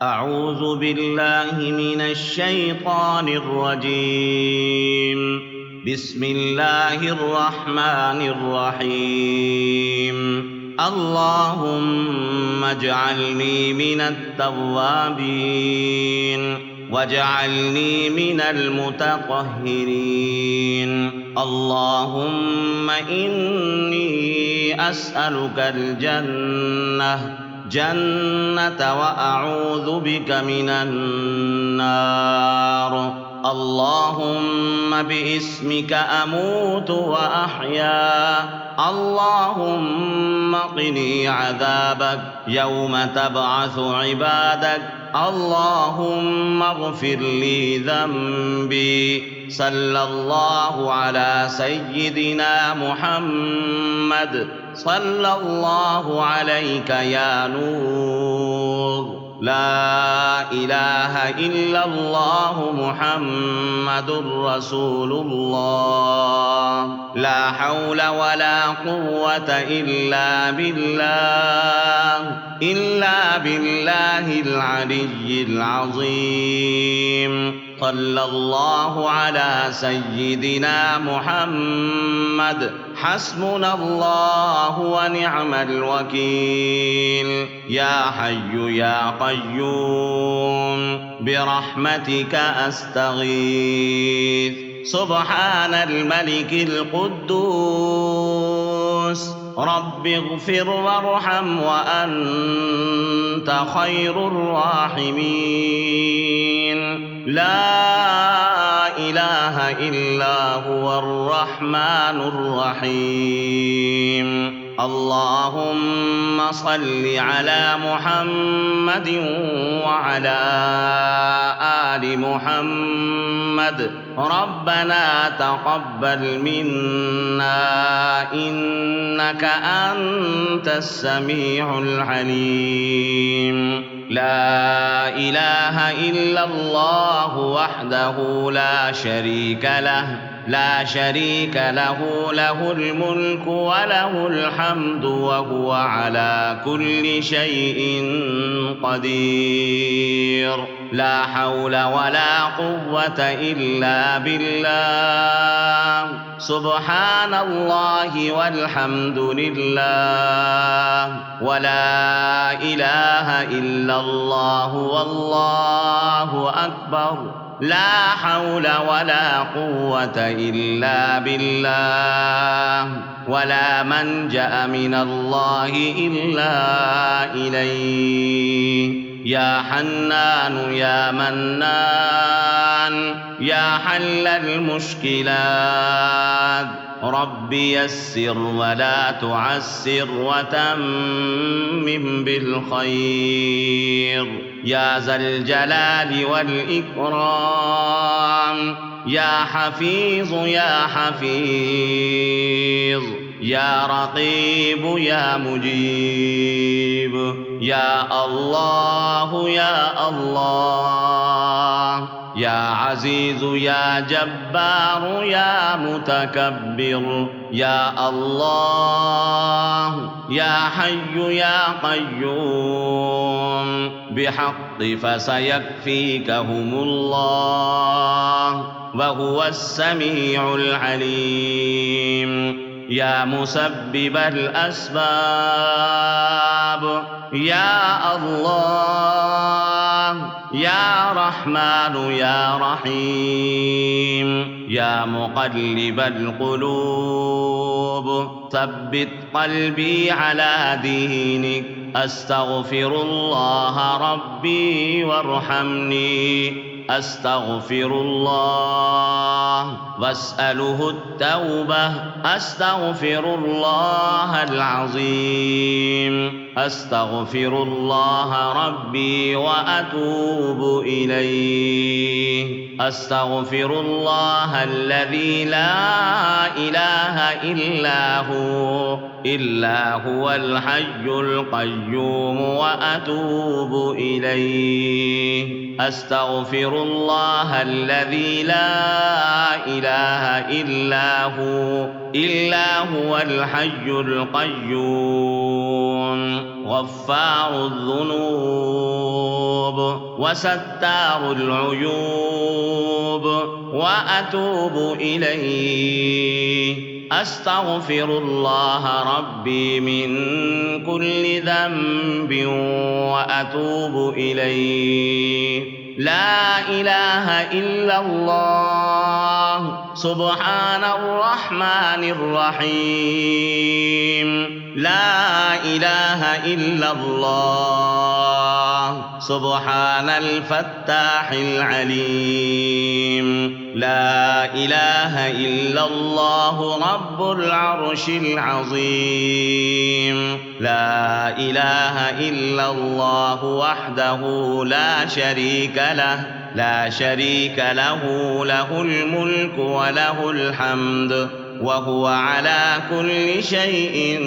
أعوذ بالله من الشيطان الرجيم. بسم الله الرحمن الرحيم. اللهم اجعلني من التوابين واجعلني من المتطهرين. اللهم إني أسألك جنة وأعوذ بك من النار. اللهم باسمك أموت وأحيا. اللهم قني عذابك يوم تبعث عبادك. اللهم اغفر لي ذنبي. صلى الله على سيدنا محمد. صلى الله عليك يا نور. لا إله إلا الله محمد رسول الله. لا حول ولا قوة إلا بالله العلي العظيم. صلى الله على سيدنا محمد. حسبنا الله ونعم الوكيل. يا حي يا قيوم برحمتك أستغيث. سبحان الملك القدوس رب اغفر وارحم وأنت خير الراحمين. لا إله إلا هو الرحمن الرحيم. اللهم صل على محمد وعلى آل محمد. ربنا تقبل منا إنك أنت السميع العليم. لا إله إلا الله وحده لا شريك له. له الملك وله الحمد وهو على كل شيء قدير. لا حول ولا قوة إلا بالله. سبحان الله والحمد لله ولا إله إلا الله والله أكبر. لا حول ولا قوة إلا بالله ولا ملجأ من الله إلا إليه. يا حنان يا منان يا حل المشكلات. رب يسر ولا تعسر وتمم بالخير. يا ذا الجلال والإكرام. يا حفيظ يا حفيظ. يا رقيب يا مجيب. يا الله يا الله. يا عزيز يا جبار يا متكبر. يا الله يا حي يا قيوم بحق فسيكفيكهم الله وهو السميع العليم. يا مسبب الأسباب. يا الله يا رحمن يا رحيم. يا مقلب القلوب ثبت قلبي على دينك. أستغفر الله ربي وارحمني. أستغفر الله وأسأله التوبة. أستغفر الله العظيم. أستغفر الله ربي وأتوب إليه. أستغفر الله الذي لا إله إلا هو الحي القيوم وأتوب إليه. أستغفر الله الذي لا إله إلا هو الحي القيوم غفار الذنوب وستار العيوب وأتوب إليه. أستغفر الله ربي من كل ذنب وأتوب إليه. لا إله إلا الله سبحان الرحمن الرحيم. لا إله إلا الله سبحان الفتاح العليم. لا إله إلا الله رب العرش العظيم. لا إله إلا الله وحده لا شريك له له الملك وله الحمد وهو على كل شيء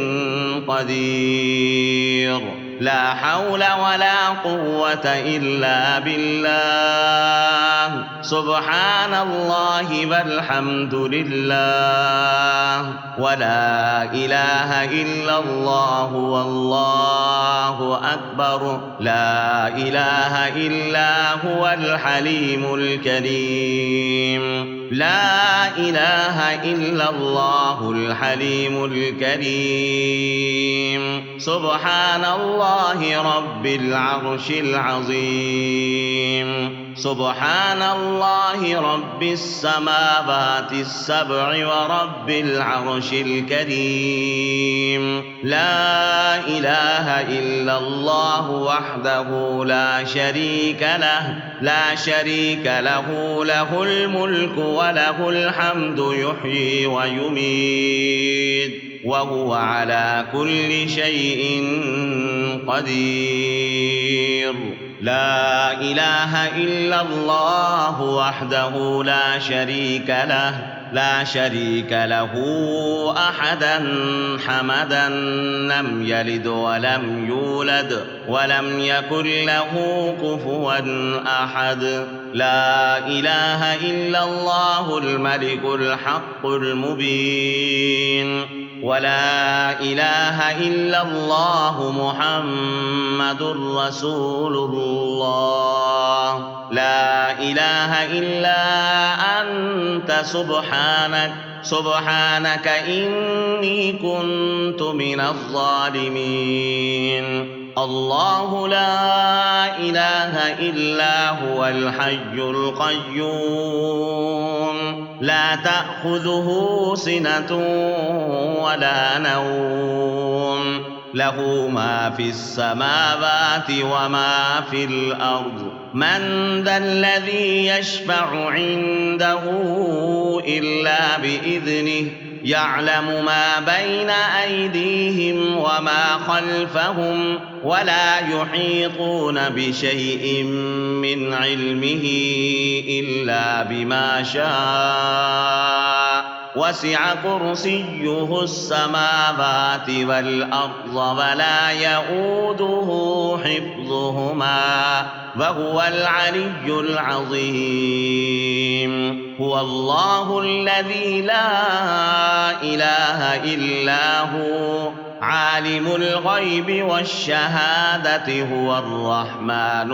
قدير. لا حول ولا قوة إلا بالله. سبحان الله والحمد لله ولا إله إلا الله والله أكبر. لا إله إلا هو الحليم الكريم. لا إله إلا الله الحليم الكريم. سبحان الله رب العرش العظيم. سبحان الله رب السماوات السبع ورب العرش الكريم. لا إله إلا الله وحده لا شريك له له الملك وله الحمد يحيي ويميت وهو على كل شيء قدير. لا إله إلا الله وحده لا شريك له أحدا حمدا لم يلد ولم يولد ولم يكن له كفوا أحد. لا إله إلا الله الملك الحق المبين. ولا إله إلا الله محمد رسول الله. لا إله إلا أنت سبحانك إني كنت من الظالمين. الله لا إله إلا هو الحي القيوم لا تأخذه سنة ولا نوم له ما في السماوات وما في الأرض. من ذا الذي يشفع عنده إلا بإذنه يعلم ما بين أيديهم وما خلفهم ولا يحيطون بشيء من علمه إلا بما شاء. وسع كرسيه السماوات والأرض ولا يئوده حفظهما وهو العلي العظيم. هو الله الذي لا إله إلا هو عالم الغيب والشهادة هو الرحمن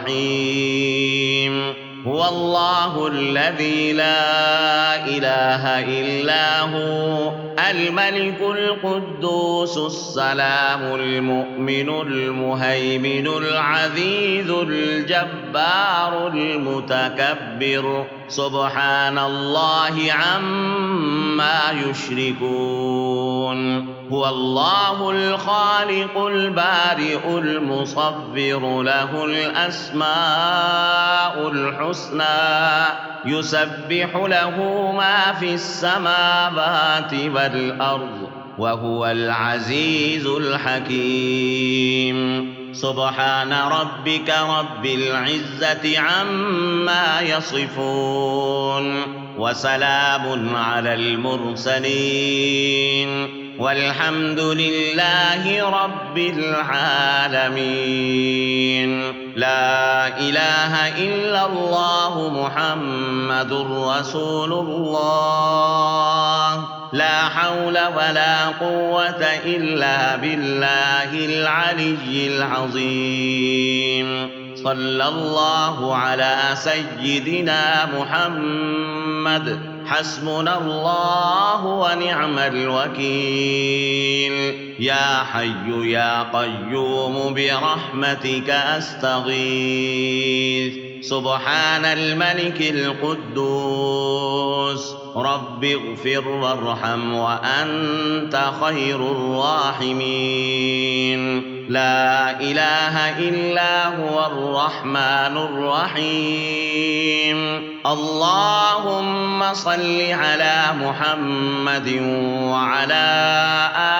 الرحيم. هو الله الذي لا إله إلا هو الملك القدوس السلام المؤمن المهيمن العزيز الجبار المتكبر. سبحان الله عما يشركون. هو الله الخالق البارئ المصور له الأسماء الحسنى يسبح له ما في السماوات والأرض وهو العزيز الحكيم. سبحان ربك رب العزة عما يصفون وسلام على المرسلين والحمد لله رب العالمين. لا إله إلا الله محمد رسول الله. لا حول ولا قوة إلا بالله العلي العظيم. صلى الله على سيدنا محمد. حسبنا الله ونعم الوكيل. يا حي يا قيوم برحمتك أستغيث. سبحان الملك القدوس رب اغفر وارحم وأنت خير الراحمين. لا إله إلا هو الرحمن الرحيم. اللهم صل على محمد وعلى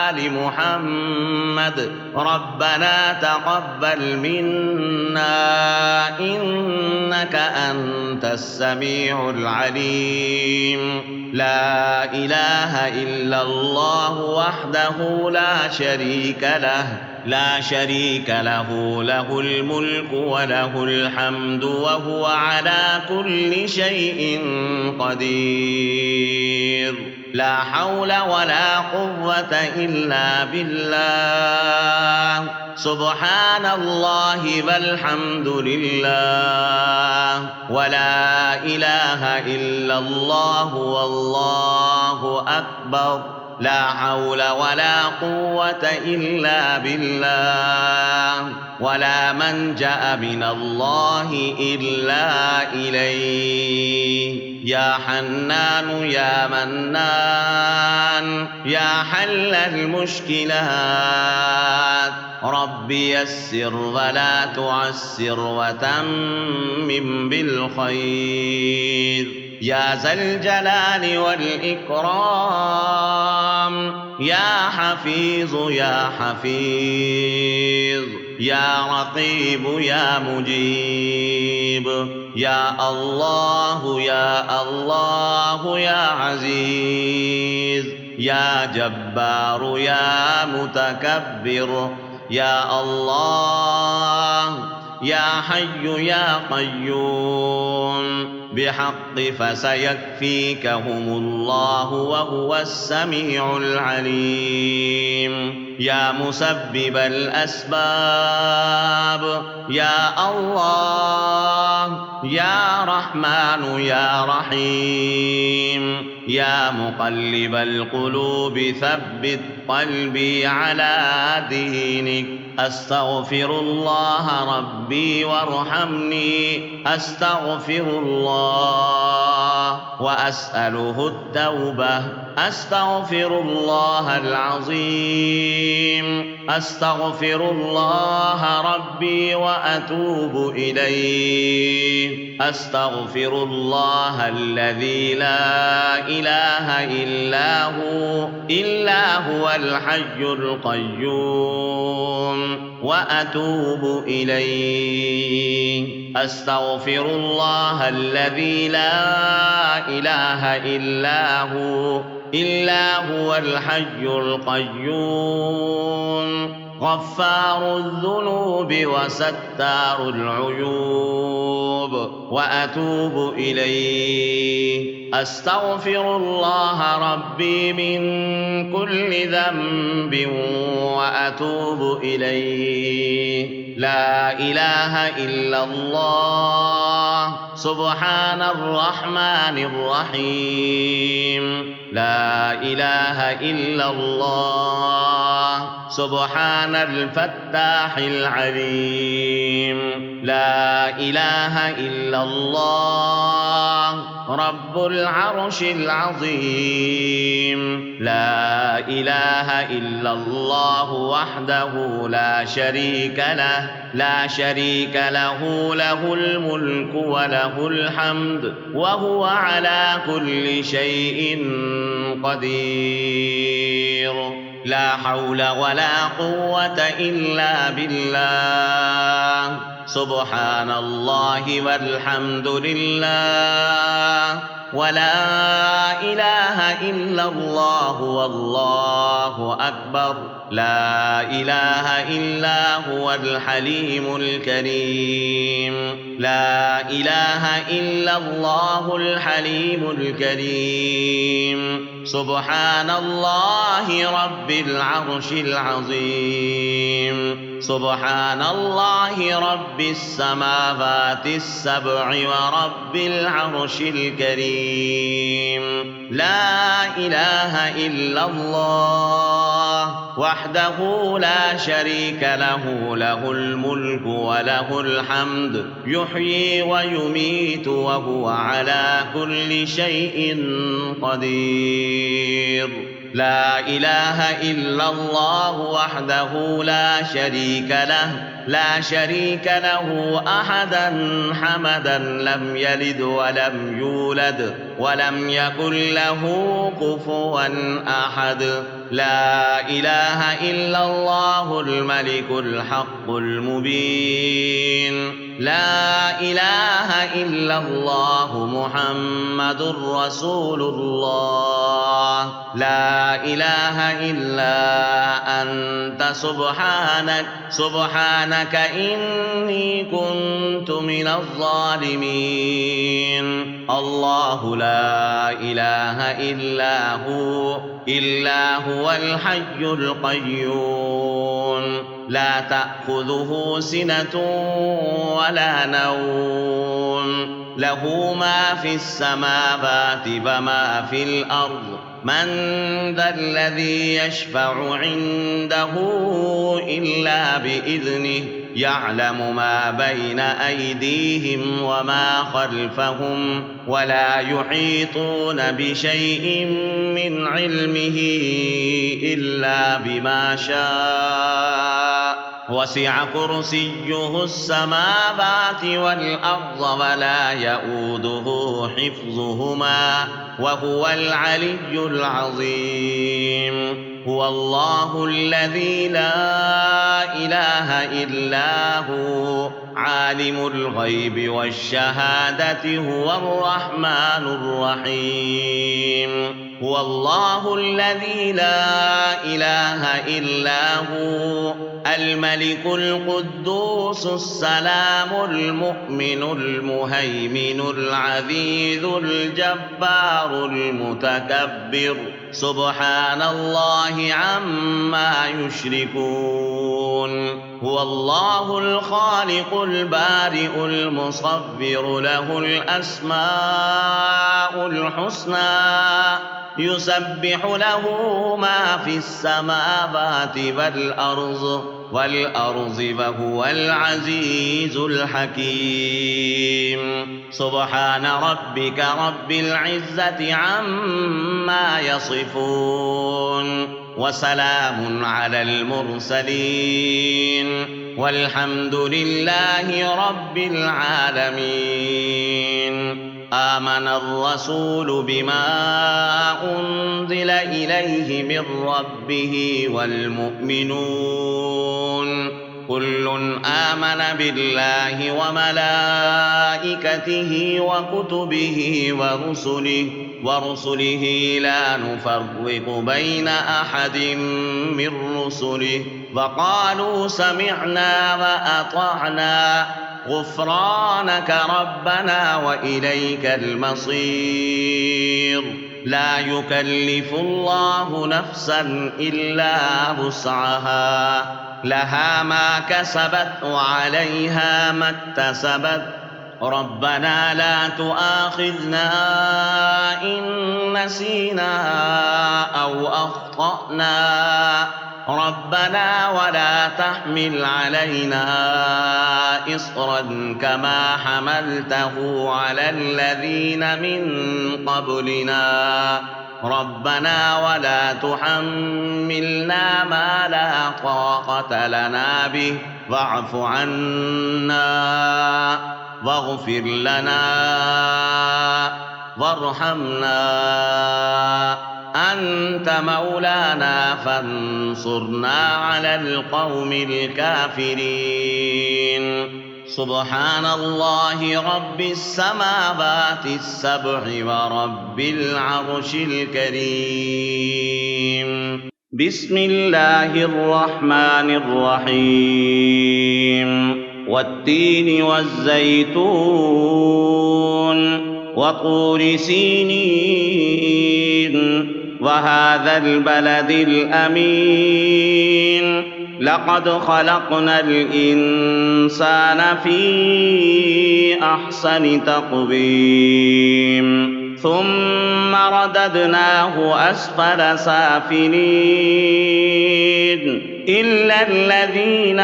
آل محمد. ربنا تقبل منا إنك أنت السميع العليم. لا إله إلا الله وحده لا شريك له له الملك وله الحمد وهو على كل شيء قدير. لا حول ولا قوة إلا بالله. سبحان الله والحمد لله ولا إله إلا الله والله أكبر. لا حول ولا قوة إلا بالله ولا منجأ من الله إلا إليه. يا حنان يا منان يا حل المشكلات رب يسر ولا تعسر وتمم بالخير. يا ذا الجلال والإكرام يا حفيظ يا حفيظ يا رقيب يا مجيب. يا الله يا الله يا عزيز يا جبار يا متكبر. يا الله يا حي يا قيوم بحق فسيكفيكهم الله وهو السميع العليم. يا مسبب الأسباب يا الله يا رحمن يا رحيم يا مقلب القلوب ثبت قلبي على دينك. أستغفر الله ربي وارحمني. أستغفر الله وأسأله التوبة. أستغفر الله العظيم. أستغفر الله ربي وأتوب إليه. أستغفر الله الذي لا إله إلا هو الحي القيوم وأتوب إليه. أستغفر الله الذي لا إله إلا هو الحي القيوم غفار الذنوب وستار العيوب وأتوب إليه. أستغفر الله ربي من كل ذنب وأتوب إليه. لا إله إلا الله سبحان الرحمن الرحيم. لا إله إلا الله سبحان الفتاح العليم. لا إله إلا الله رب العرش العظيم. لا إله إلا الله وحده لا شريك له له الملك وله الحمد وهو على كل شيء قدير. لا حول ولا قوة إلا بالله. سبحان الله والحمد لله ولا إله إلا الله والله أكبر. لا إله إلا هو الحليم الكريم. لا إله إلا الله الحليم الكريم سبحان الله رب العرش العظيم سبحان الله رب السماوات السبع ورب العرش الكريم لا إله إلا الله وحده لا شريك له له الملك وله الحمد يحيي ويميت وهو على كل شيء قدير لا إله إلا الله وحده لا شريك له أحدا حمدا لم يلد ولم يولد ولم يكن له كفوا أحد لا إله إلا الله الملك الحق المبين لا إله إلا الله محمد رسول الله لا إله إلا أنت سبحانك إني كنت من الظالمين الله لا إله إلا هو الحي القيوم لا تأخذه سنة ولا نوم له ما في السماوات وما في الأرض من ذا الذي يشفع عنده إلا بإذنه يعلم ما بين أيديهم وما خلفهم ولا يحيطون بشيء من علمه إلا بما شاء وسع كرسيه السماوات والأرض ولا يؤوده حفظهما وهو العلي العظيم هو الله الذي لا إله إلا هو عالم الغيب والشهادة هو الرحمن الرحيم هو الله الذي لا إله إلا هو الملك القدوس السلام المؤمن المهيمن العزيز الجبار المتكبر سبحان الله عما يشركون هو الله الخالق البارئ المصور له الأسماء الحسنى يسبح له ما في السماوات والأرض وهو العزيز الحكيم سبحان ربك رب العزة عما يصفون وسلام على المرسلين والحمد لله رب العالمين آمن الرسول بما أنزل إليه من ربه والمؤمنون كل آمن بالله وملائكته وكتبه ورسله لا نفرق بين أحد من رسله وقالوا سمعنا وأطعنا غفرانك ربنا وإليك المصير لا يكلف الله نفسا إلا وسعها لها ما كسبت وعليها ما اكتسبت ربنا لا تؤاخذنا إن نسينا أو أخطأنا ربنا ولا تحمل علينا إصرا كما حملته على الذين من قبلنا ربنا ولا تحملنا ما لا طاقة لنا به واعف عنا واغفر لنا وارحمنا أنت مولانا فانصرنا على القوم الكافرين سبحان الله رب السماوات السبع ورب العرش الكريم بسم الله الرحمن الرحيم والتين والزيتون وطور سينين وهذا البلد الأمين لقد خلقنا الإنسان في أحسن تقويم ثم رددناه أسفل سافلين إلا الذين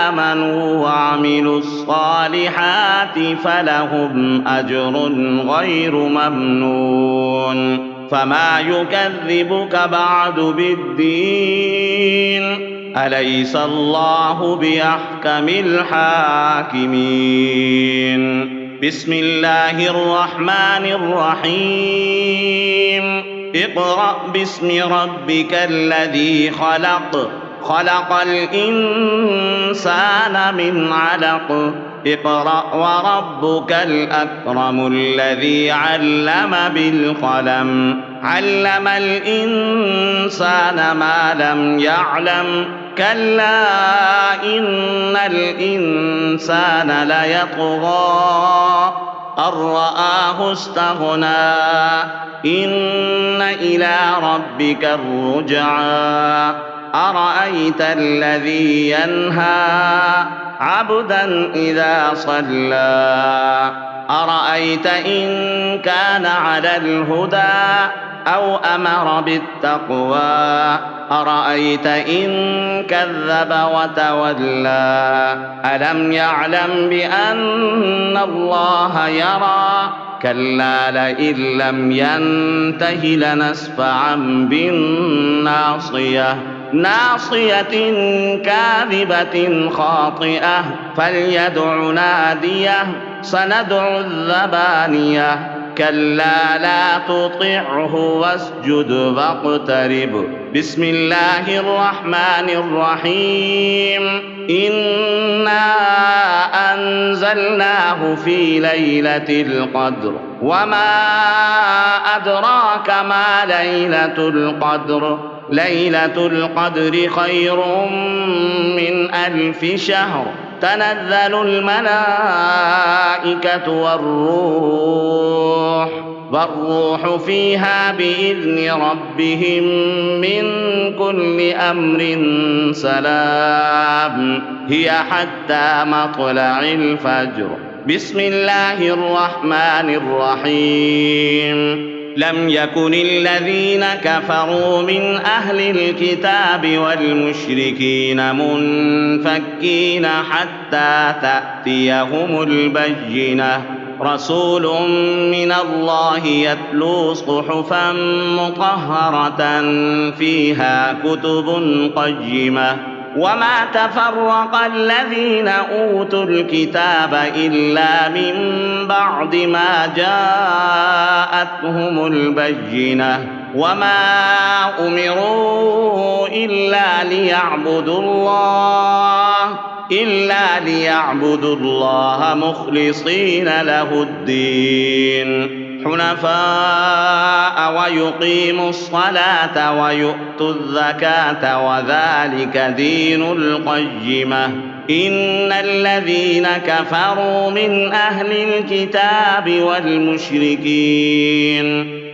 آمنوا وعملوا الصالحات فلهم أجر غير ممنون فما يكذبك بعد بالدين أليس الله بأحكم الحاكمين بسم الله الرحمن الرحيم اقرأ باسم ربك الذي خلق خلق الإنسان من علق اقرأ وربك الأكرم الذي علم بالقلم علم الإنسان ما لم يعلم كلا إن الإنسان ليطغى أن رآه استغنى إن إلى ربك الرجعى أرأيت الذي ينهى عبدا إذا صلى أرأيت إن كان على الهدى أو أمر بالتقوى أرأيت إن كذب وتولى ألم يعلم بأن الله يرى كلا لئن لم ينته لنسفعا بالناصية ناصية كاذبة خاطئة فليدع ناديه سندع الزبانية كلا لا تطعه واسجد واقترب بسم الله الرحمن الرحيم إنا أنزلناه في ليلة القدر وما أدراك ما ليلة القدر ليلة القدر خير من 1000 شهر تنزل الملائكة والروح فيها بإذن ربهم من كل أمر سلام هي حتى مطلع الفجر بسم الله الرحمن الرحيم لم يكن الذين كفروا من أهل الكتاب والمشركين منفكين حتى تأتيهم البينة رسول من الله يتلو صحفا مطهرة فيها كتب قيمة وما تفرق الذين أوتوا الكتاب إلا من بعد ما جاءتهم البينة وما أمروا إلا ليعبدوا الله مخلصين له الدين حنفاء ويقيموا الصلاة ويؤتوا الزكاة وذلك دين القيمة إن الذين كفروا من أهل الكتاب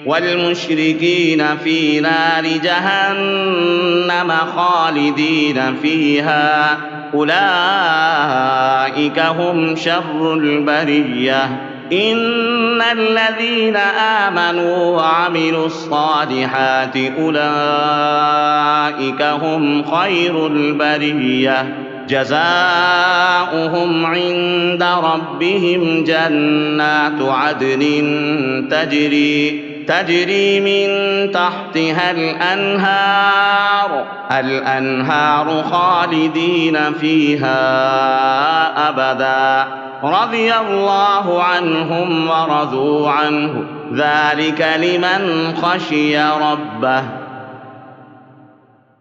والمشركين في نار جهنم خالدين فيها أولئك هم شر البرية إن الذين آمنوا وعملوا الصالحات أولئك هم خير البرية جزاؤهم عند ربهم جنات عدن تجري من تحتها الأنهار خالدين فيها أبدا رضي الله عنهم ورضوا عنه ذلك لمن خشي ربه